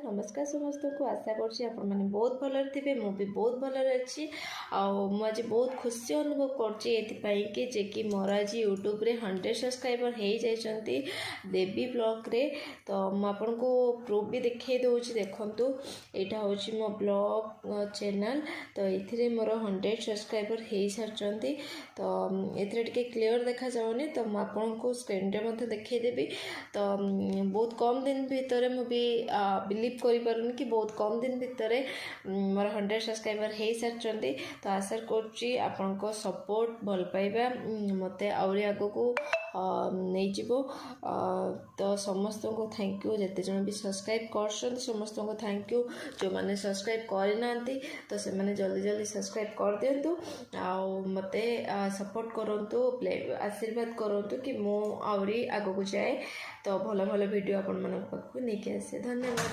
नमस्कार समस्त को आशा करने बहुत भल थे मुझे बहुत भल अच्छी आज बहुत खुशी अनुभव करती जे कि मोर आज यूट्यूब रे 100 सब्सक्राइबर हो जाती देवी ब्लॉग रे। तो मुझे को प्रूफ भी देखा दूसरी देखु यहाँ हूँ मो ब्लॉग चैनल। तो ये मोर 100 सब्सक्राइबर हो सारी। तो ये क्लियर देखा जाऊनी तो मुझे स्क्रीन रे देखईदेवी। तो बहुत कम दिन भितर मुझे बिलीव करें कि बहुत कम दिन भितर मोर 100 सब्सक्राइबर हो सारी। तो आशा कर सपोर्ट भल पाइबा मत आहरी आग को नहीं जीवो। तो समस्त को थैंक यू जिते जन भी सब्सक्राइब कर समस्त को थैंक यू। जो मैंने सब्सक्राइब करना तो से मैंने जल्दी जल्दी सब्सक्राइब कर दिंतु मत सपोर्ट करूँ आशीर्वाद करूँ कि मु आहरी आग को जाए। तो भल भल वीडियो आपण मन पाखु नहीं आसे। धन्यवाद।